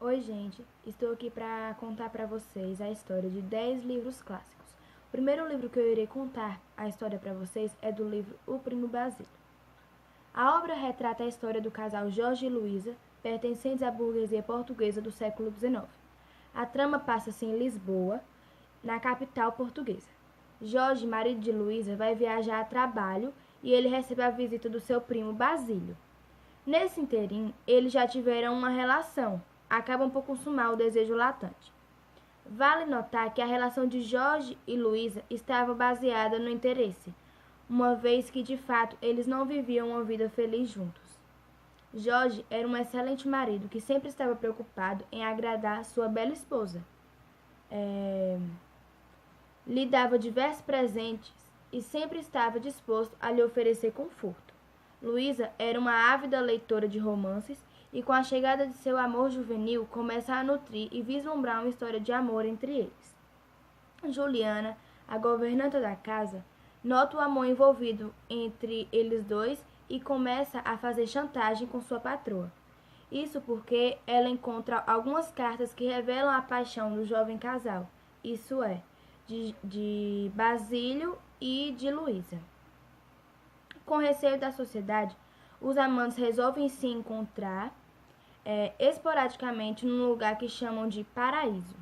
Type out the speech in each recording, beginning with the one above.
Oi, gente. Estou aqui para contar para vocês a história de 10 livros clássicos. O primeiro livro que eu irei contar a história para vocês é do livro O Primo Basílio. A obra retrata a história do casal Jorge e Luísa, pertencentes à burguesia portuguesa do século XIX. A trama passa-se em Lisboa, na capital portuguesa. Jorge, marido de Luísa, vai viajar a trabalho e ele recebe a visita do seu primo Basílio. Nesse interim, eles já tiveram uma relação, acabam por consumar o desejo latente. Vale notar que a relação de Jorge e Luísa estava baseada no interesse, uma vez que de fato eles não viviam uma vida feliz juntos. Jorge era um excelente marido que sempre estava preocupado em agradar sua bela esposa. Lhe dava diversos presentes e sempre estava disposto a lhe oferecer conforto. Luísa era uma ávida leitora de romances e, com a chegada de seu amor juvenil, começa a nutrir e vislumbrar uma história de amor entre eles. Juliana, a governanta da casa, nota o amor envolvido entre eles dois e começa a fazer chantagem com sua patroa. Isso porque ela encontra algumas cartas que revelam a paixão do jovem casal, isso é, de Basílio e de Luísa. Com receio da sociedade, os amantes resolvem se encontrar esporadicamente num lugar que chamam de paraíso.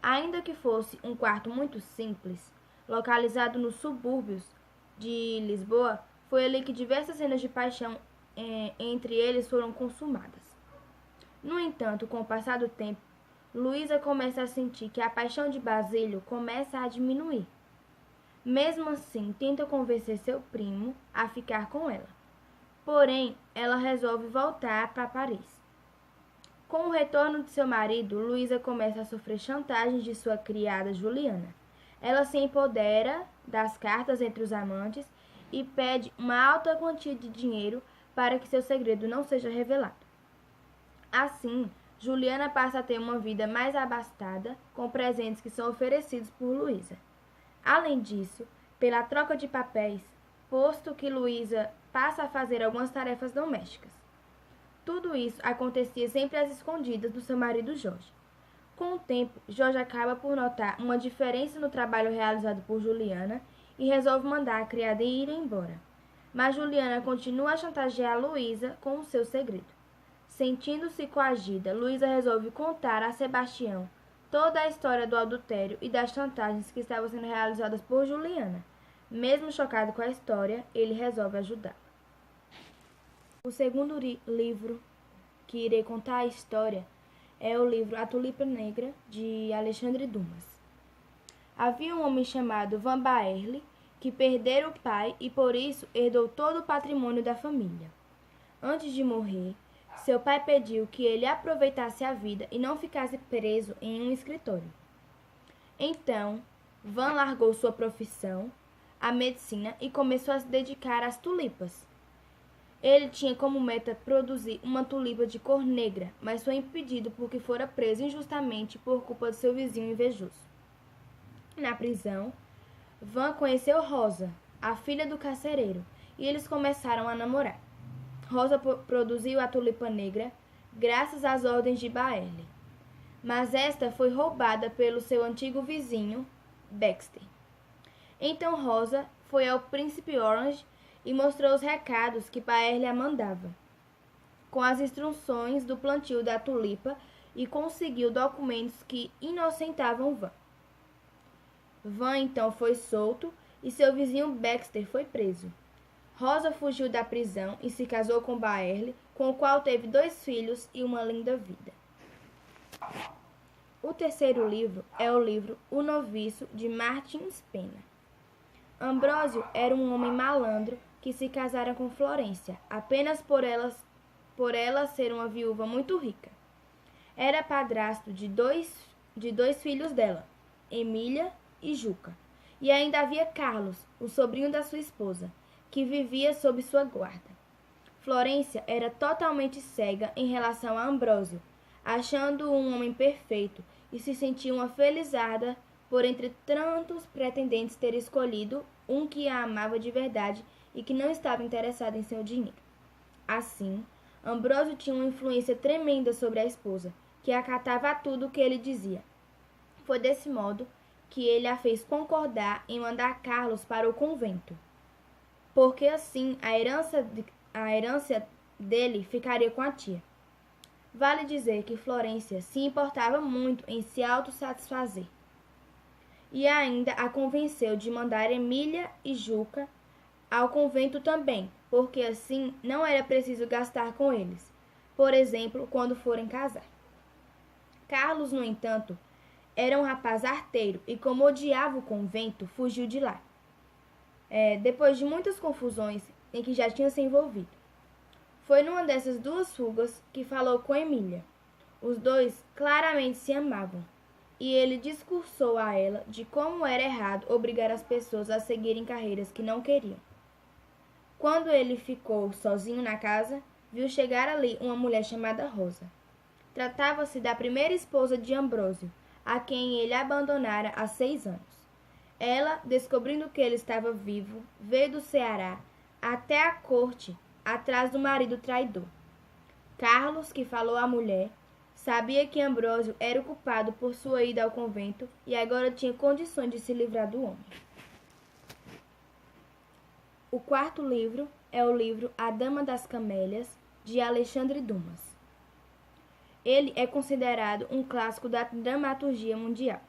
Ainda que fosse um quarto muito simples, localizado nos subúrbios de Lisboa, foi ali que diversas cenas de paixão entre eles foram consumadas. No entanto, com o passar do tempo, Luísa começa a sentir que a paixão de Basílio começa a diminuir. Mesmo assim, tenta convencer seu primo a ficar com ela. Porém, ela resolve voltar para Paris. Com o retorno de seu marido, Luísa começa a sofrer chantagens de sua criada Juliana. Ela se empodera das cartas entre os amantes e pede uma alta quantia de dinheiro para que seu segredo não seja revelado. Assim, Juliana passa a ter uma vida mais abastada, com presentes que são oferecidos por Luísa. Além disso, pela troca de papéis, posto que Luísa passa a fazer algumas tarefas domésticas. Tudo isso acontecia sempre às escondidas do seu marido Jorge. Com o tempo, Jorge acaba por notar uma diferença no trabalho realizado por Juliana e resolve mandar a criada ir embora. Mas Juliana continua a chantagear Luísa com o seu segredo. Sentindo-se coagida, Luísa resolve contar a Sebastião toda a história do adultério e das chantagens que estavam sendo realizadas por Juliana. Mesmo chocado com a história, ele resolve ajudá-la. O segundo livro que irei contar a história é o livro A Tulipa Negra, de Alexandre Dumas. Havia um homem chamado Van Baerle que perdera o pai e por isso herdou todo o patrimônio da família. Antes de morrer, seu pai pediu que ele aproveitasse a vida e não ficasse preso em um escritório. Então, Van largou sua profissão, a medicina, e começou a se dedicar às tulipas. Ele tinha como meta produzir uma tulipa de cor negra, mas foi impedido porque fora preso injustamente por culpa do seu vizinho invejoso. Na prisão, Van conheceu Rosa, a filha do carcereiro, e eles começaram a namorar. Rosa produziu a tulipa negra graças às ordens de Baerle, mas esta foi roubada pelo seu antigo vizinho, Baxter. Então Rosa foi ao príncipe Orange e mostrou os recados que Baerle a mandava, com as instruções do plantio da tulipa, e conseguiu documentos que inocentavam Van. Van então foi solto e seu vizinho Baxter foi preso. Rosa fugiu da prisão e se casou com Baerle, com o qual teve 2 filhos e uma linda vida. O terceiro livro é o livro O Noviço, de Martin Spena. Ambrósio era um homem malandro que se casara com Florência, apenas por ela ser uma viúva muito rica. Era padrasto de dois filhos dela, Emília e Juca, e ainda havia Carlos, o sobrinho da sua esposa, que vivia sob sua guarda. Florência era totalmente cega em relação a Ambrósio, achando-o um homem perfeito, e se sentia uma felizarda por entre tantos pretendentes ter escolhido um que a amava de verdade e que não estava interessado em seu dinheiro. Assim, Ambrósio tinha uma influência tremenda sobre a esposa, que acatava a tudo o que ele dizia. Foi desse modo que ele a fez concordar em mandar Carlos para o convento, porque assim a herança dele ficaria com a tia. Vale dizer que Florência se importava muito em se autossatisfazer, e ainda a convenceu de mandar Emília e Juca ao convento também, porque assim não era preciso gastar com eles, por exemplo, quando forem casar. Carlos, no entanto, era um rapaz arteiro e, como odiava o convento, fugiu de lá, depois de muitas confusões em que já tinha se envolvido. Foi numa dessas duas fugas que falou com Emília. Os dois claramente se amavam, e ele discursou a ela de como era errado obrigar as pessoas a seguirem carreiras que não queriam. Quando ele ficou sozinho na casa, viu chegar ali uma mulher chamada Rosa. Tratava-se da primeira esposa de Ambrósio, a quem ele abandonara há 6 anos. Ela, descobrindo que ele estava vivo, veio do Ceará até a corte, atrás do marido traidor. Carlos, que falou à mulher, sabia que Ambrósio era o culpado por sua ida ao convento e agora tinha condições de se livrar do homem. O quarto livro é o livro A Dama das Camélias, de Alexandre Dumas. Ele é considerado um clássico da dramaturgia mundial.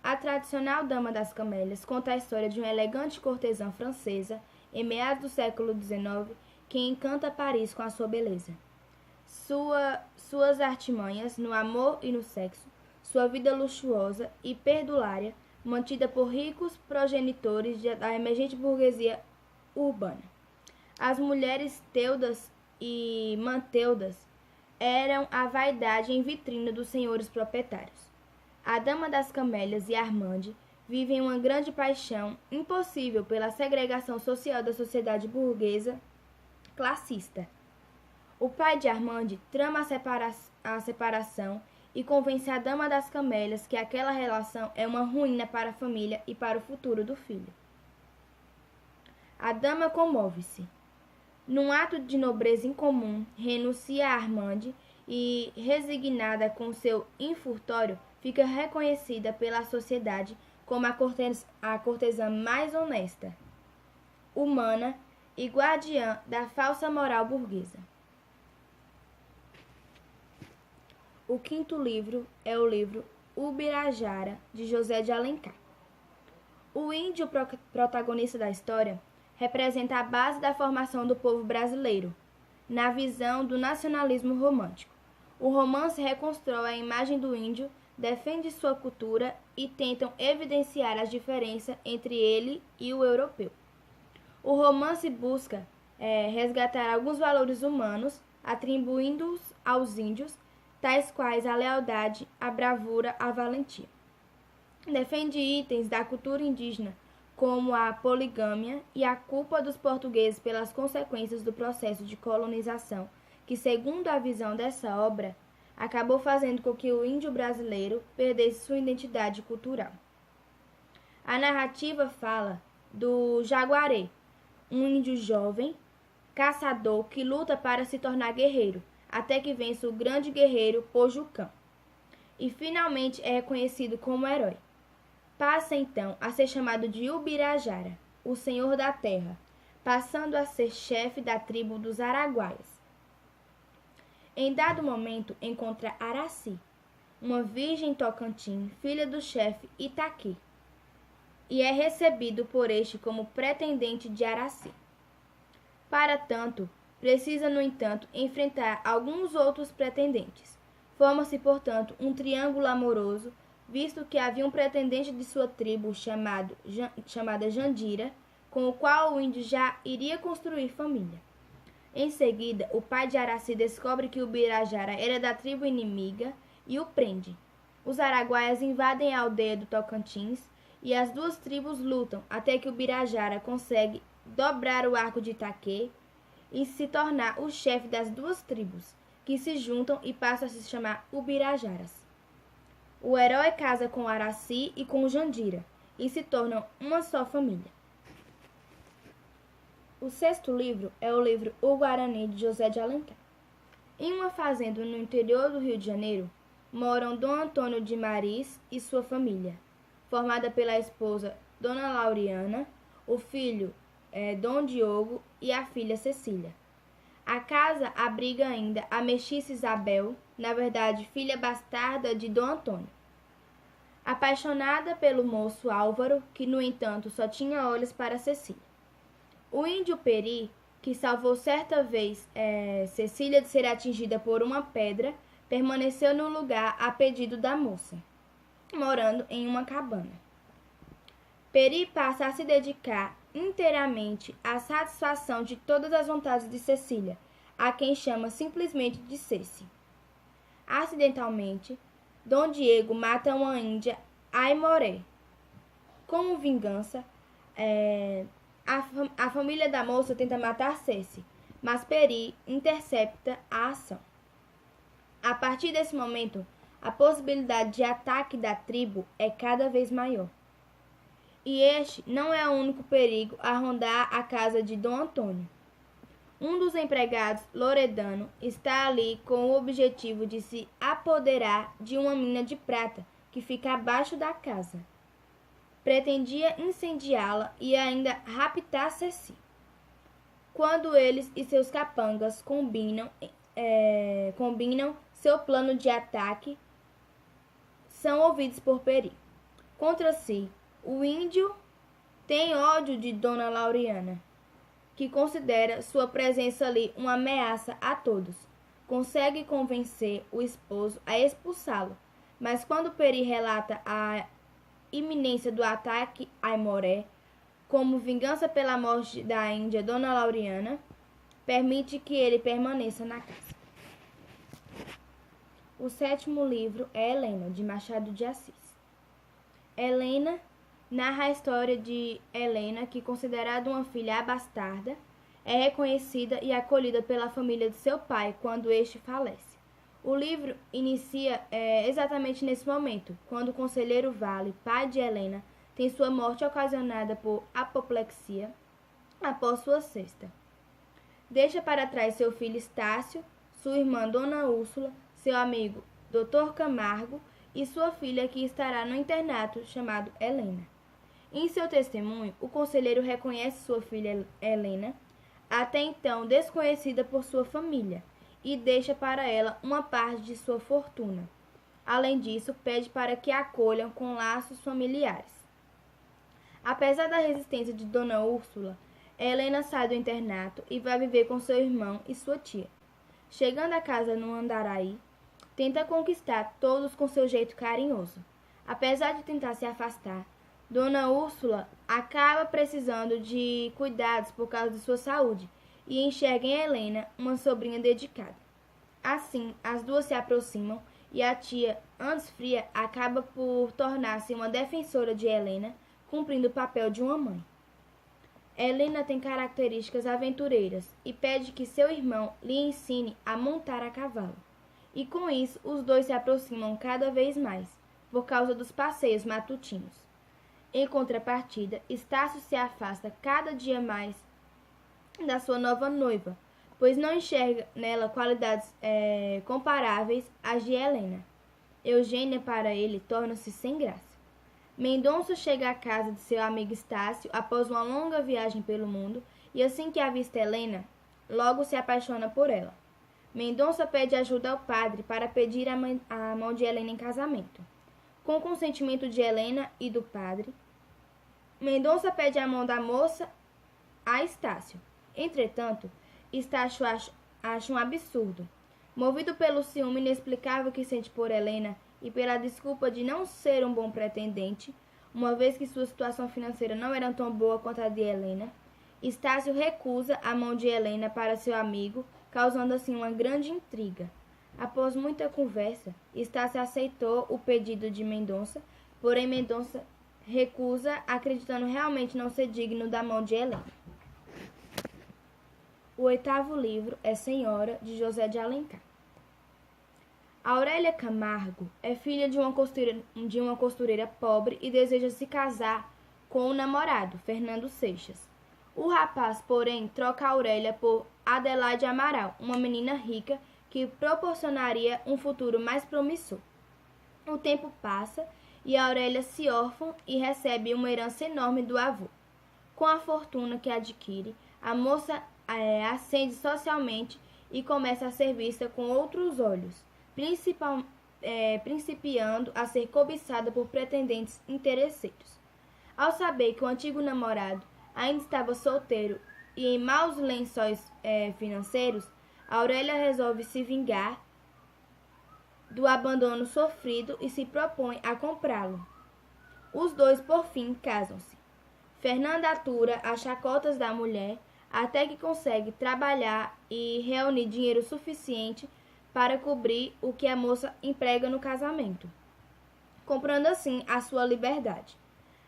A tradicional Dama das Camélias conta a história de uma elegante cortesã francesa, em meados do século XIX, que encanta Paris com a sua beleza. Suas artimanhas no amor e no sexo, sua vida luxuosa e perdulária, mantida por ricos progenitores da emergente burguesia urbana. As mulheres Teudas e Manteudas eram a vaidade em vitrine dos senhores proprietários. A Dama das Camélias e Armande vivem uma grande paixão impossível pela segregação social da sociedade burguesa classista. O pai de Armande trama a separação e convence a Dama das Camélias que aquela relação é uma ruína para a família e para o futuro do filho. A dama comove-se. Num ato de nobreza incomum, renuncia a Armande e, resignada com seu infortúnio, fica reconhecida pela sociedade como a cortesã mais honesta, humana e guardiã da falsa moral burguesa. O quinto livro é o livro Ubirajara, de José de Alencar. O índio protagonista da história representa a base da formação do povo brasileiro, na visão do nacionalismo romântico. O romance reconstrói a imagem do índio, defende sua cultura e tentam evidenciar as diferenças entre ele e o europeu. O romance busca resgatar alguns valores humanos, atribuindo-os aos índios, tais quais a lealdade, a bravura, a valentia. Defende itens da cultura indígena, como a poligâmia e a culpa dos portugueses pelas consequências do processo de colonização, que, segundo a visão dessa obra, acabou fazendo com que o índio brasileiro perdesse sua identidade cultural. A narrativa fala do Jaguaré, um índio jovem, caçador que luta para se tornar guerreiro, até que vence o grande guerreiro Pojucã, e finalmente é reconhecido como herói. Passa então a ser chamado de Ubirajara, o senhor da terra, passando a ser chefe da tribo dos Araguaias. Em dado momento encontra Araci, uma virgem Tocantins, filha do chefe Itaquê, e é recebido por este como pretendente de Araci. Para tanto, precisa, no entanto, enfrentar alguns outros pretendentes. Forma-se, portanto, um triângulo amoroso, visto que havia um pretendente de sua tribo chamada Jandira, com o qual o índio já iria construir família. Em seguida, o pai de Araci descobre que o Ubirajara era da tribo inimiga e o prende. Os araguaias invadem a aldeia do Tocantins e as duas tribos lutam até que o Ubirajara consegue dobrar o arco de Itaquê e se tornar o chefe das duas tribos, que se juntam e passam a se chamar Ubirajaras. O herói casa com Araci e com Jandira, e se tornam uma só família. O sexto livro é o livro O Guarani, de José de Alencar. Em uma fazenda no interior do Rio de Janeiro, moram Dom Antônio de Maris e sua família, formada pela esposa Dona Lauriana, o filho Dom Diogo e a filha Cecília. A casa abriga ainda a mestiça Isabel, na verdade filha bastarda de Dom Antônio. Apaixonada pelo moço Álvaro, que no entanto só tinha olhos para Cecília. O índio Peri, que salvou certa vez Cecília de ser atingida por uma pedra, permaneceu no lugar a pedido da moça, morando em uma cabana. Peri passa a se dedicar inteiramente à satisfação de todas as vontades de Cecília, a quem chama simplesmente de Ceci. Acidentalmente, Dom Diego mata uma índia Aimoré. Como vingança, a família da moça tenta matar Ceci, mas Peri intercepta a ação. A partir desse momento, a possibilidade de ataque da tribo é cada vez maior. E este não é o único perigo a rondar a casa de Dom Antônio. Um dos empregados, Loredano, está ali com o objetivo de se apoderar de uma mina de prata que fica abaixo da casa. Pretendia incendiá-la e ainda raptar Ceci. Quando eles e seus capangas combinam seu plano de ataque, são ouvidos por Peri. Contra si, o índio tem ódio de Dona Lauriana, que considera sua presença ali uma ameaça a todos. Consegue convencer o esposo a expulsá-lo, mas quando Peri relata a iminência do ataque a Aimoré, como vingança pela morte da índia Dona Lauriana, permite que ele permaneça na casa. O 7º livro é Helena, de Machado de Assis. Helena narra a história de Helena, que, considerada uma filha bastarda, é reconhecida e acolhida pela família de seu pai quando este falece. O livro inicia exatamente nesse momento, quando o conselheiro Vale, pai de Helena, tem sua morte ocasionada por apoplexia após sua cesta. Deixa para trás seu filho Estácio, sua irmã Dona Úrsula, seu amigo Dr. Camargo e sua filha, que estará no internato chamado Helena. Em seu testemunho, o conselheiro reconhece sua filha Helena, até então desconhecida por sua família, e deixa para ela uma parte de sua fortuna. Além disso, pede para que a acolham com laços familiares. Apesar da resistência de Dona Úrsula, Helena sai do internato e vai viver com seu irmão e sua tia. Chegando à casa no Andaraí, tenta conquistar todos com seu jeito carinhoso. Apesar de tentar se afastar, Dona Úrsula acaba precisando de cuidados por causa de sua saúde e enxerga em Helena uma sobrinha dedicada. Assim, as duas se aproximam e a tia, antes fria, acaba por tornar-se uma defensora de Helena, cumprindo o papel de uma mãe. Helena tem características aventureiras e pede que seu irmão lhe ensine a montar a cavalo. E com isso, os dois se aproximam cada vez mais, por causa dos passeios matutinos. Em contrapartida, Estácio se afasta cada dia mais da sua nova noiva, pois não enxerga nela qualidades comparáveis às de Helena. Eugênia, para ele, torna-se sem graça. Mendonça chega à casa de seu amigo Estácio após uma longa viagem pelo mundo e, assim que avista Helena, logo se apaixona por ela. Mendonça pede ajuda ao padre para pedir a mão de Helena em casamento. Com o consentimento de Helena e do padre, Mendonça pede a mão da moça a Estácio. Entretanto, Estácio acha um absurdo. Movido pelo ciúme inexplicável que sente por Helena e pela desculpa de não ser um bom pretendente, uma vez que sua situação financeira não era tão boa quanto a de Helena, Estácio recusa a mão de Helena para seu amigo, causando assim uma grande intriga. Após muita conversa, Estácio aceitou o pedido de Mendonça, porém Mendonça recusa, acreditando realmente não ser digno da mão de Helena. O 8º livro é Senhora, de José de Alencar. Aurélia Camargo é filha de uma costureira pobre e deseja se casar com o namorado, Fernando Seixas. O rapaz, porém, troca Aurélia por Adelaide Amaral, uma menina rica que proporcionaria um futuro mais promissor. O tempo passa e Aurélia se órfã e recebe uma herança enorme do avô. Com a fortuna que adquire, a moça ascende socialmente e começa a ser vista com outros olhos, principiando a ser cobiçada por pretendentes interesseiros. Ao saber que o antigo namorado ainda estava solteiro e em maus lençóis financeiros, Aurélia resolve se vingar do abandono sofrido e se propõe a comprá-lo. Os dois, por fim, casam-se. Fernanda atura as chacotas da mulher até que consegue trabalhar e reunir dinheiro suficiente para cobrir o que a moça emprega no casamento, comprando assim a sua liberdade.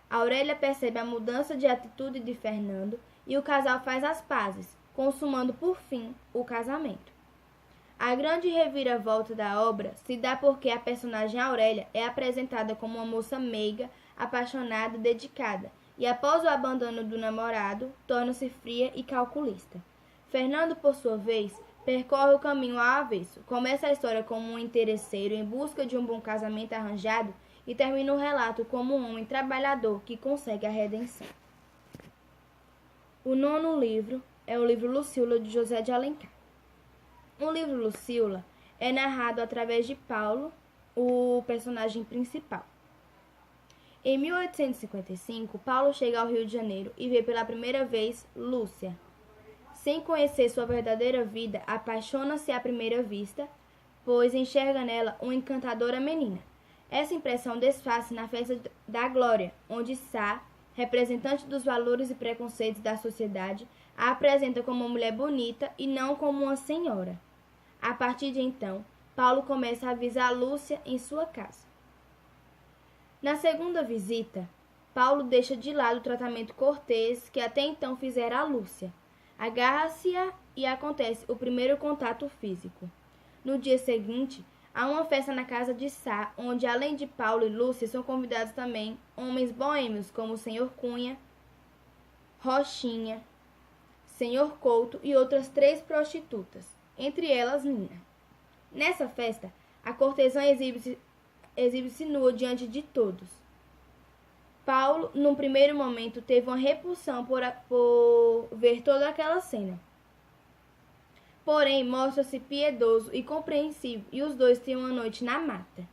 Aurélia percebe a mudança de atitude de Fernando e o casal faz as pazes, consumando por fim o casamento. A grande reviravolta da obra se dá porque a personagem Aurélia é apresentada como uma moça meiga, apaixonada e dedicada, e após o abandono do namorado, torna-se fria e calculista. Fernando, por sua vez, percorre o caminho ao avesso. Começa a história como um interesseiro em busca de um bom casamento arranjado e termina o relato como um homem trabalhador que consegue a redenção. O 9º livro é o livro Lucíula, de José de Alencar. O livro Lucíula é narrado através de Paulo, o personagem principal. Em 1855, Paulo chega ao Rio de Janeiro e vê pela primeira vez Lúcia. Sem conhecer sua verdadeira vida, apaixona-se à primeira vista, pois enxerga nela uma encantadora menina. Essa impressão desfaz-se na festa da Glória, onde Sá, representante dos valores e preconceitos da sociedade, a apresenta como uma mulher bonita e não como uma senhora. A partir de então, Paulo começa a avisar Lúcia em sua casa. Na segunda visita, Paulo deixa de lado o tratamento cortês que até então fizera a Lúcia. Agarra-se-a e acontece o primeiro contato físico. No dia seguinte, há uma festa na casa de Sá, onde além de Paulo e Lúcia são convidados também homens boêmios como o Sr. Cunha, Rochinha, Sr. Couto e outras 3 prostitutas, entre elas Nina. Nessa festa, a cortesã exibe-se nua diante de todos. Paulo, num primeiro momento, teve uma repulsão por ver toda aquela cena. Porém, mostra-se piedoso e compreensivo, e os dois têm uma noite na mata.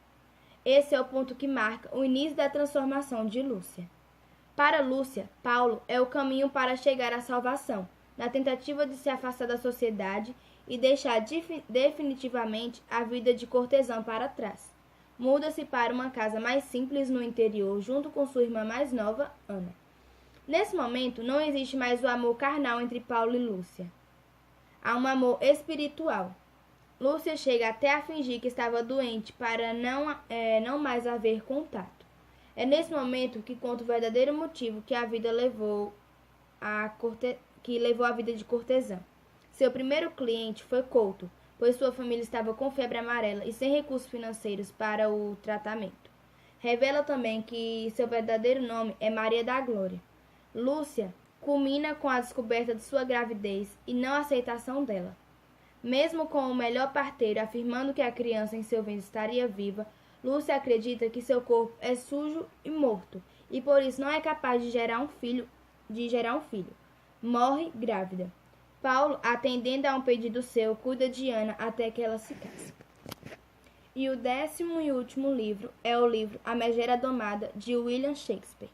Esse é o ponto que marca o início da transformação de Lúcia. Para Lúcia, Paulo é o caminho para chegar à salvação, na tentativa de se afastar da sociedade e deixar definitivamente a vida de cortesã para trás. Muda-se para uma casa mais simples no interior, junto com sua irmã mais nova, Ana. Nesse momento, não existe mais o amor carnal entre Paulo e Lúcia. Há um amor espiritual. Lúcia chega até a fingir que estava doente para não mais haver contato. É nesse momento que conta o verdadeiro motivo que levou a vida de cortesã. Seu primeiro cliente foi Couto, pois sua família estava com febre amarela e sem recursos financeiros para o tratamento. Revela também que seu verdadeiro nome é Maria da Glória. Lúcia culmina com a descoberta de sua gravidez e não a aceitação dela. Mesmo com o melhor parteiro afirmando que a criança em seu ventre estaria viva, Lúcia acredita que seu corpo é sujo e morto e por isso não é capaz de gerar um filho. Morre grávida. Paulo, atendendo a um pedido seu, cuida de Ana até que ela se case. E o 10º e último livro é o livro A Megera Domada, de William Shakespeare.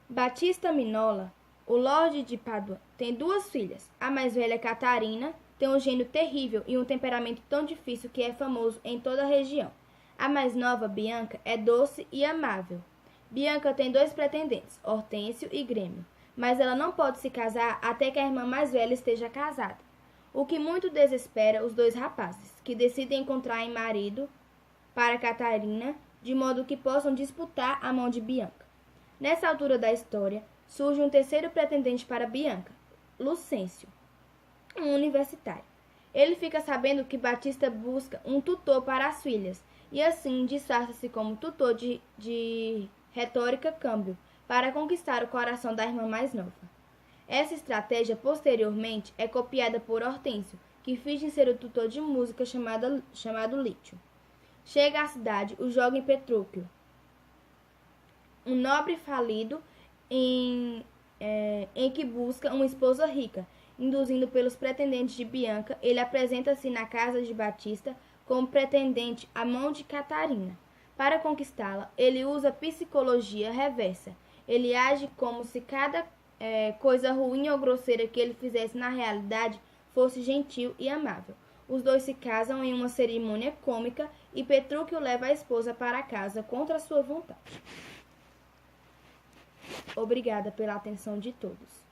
Batista Minola, o Lorde de Pádua, tem 2 filhas. A mais velha, Catarina, tem um gênio terrível e um temperamento tão difícil que é famoso em toda a região. A mais nova, Bianca, é doce e amável. Bianca tem 2 pretendentes, Hortêncio e Grêmio, mas ela não pode se casar até que a irmã mais velha esteja casada, o que muito desespera os 2 rapazes, que decidem encontrar em marido para Catarina, de modo que possam disputar a mão de Bianca. Nessa altura da história, surge um terceiro pretendente para Bianca, Lucêncio, um universitário. Ele fica sabendo que Batista busca um tutor para as filhas, e assim disfarça-se como tutor de retórica câmbio, para conquistar o coração da irmã mais nova. Essa estratégia, posteriormente, é copiada por Hortêncio, que finge ser o tutor de música chamado Lítio. Chega à cidade o jovem Petrúquio, um nobre falido em que busca uma esposa rica. Induzindo pelos pretendentes de Bianca, ele apresenta-se na casa de Batista como pretendente à mão de Catarina. Para conquistá-la, ele usa psicologia reversa. Ele age como se cada coisa ruim ou grosseira que ele fizesse na realidade fosse gentil e amável. Os dois se casam em uma cerimônia cômica e Petrúquio leva a esposa para casa contra sua vontade. Obrigada pela atenção de todos.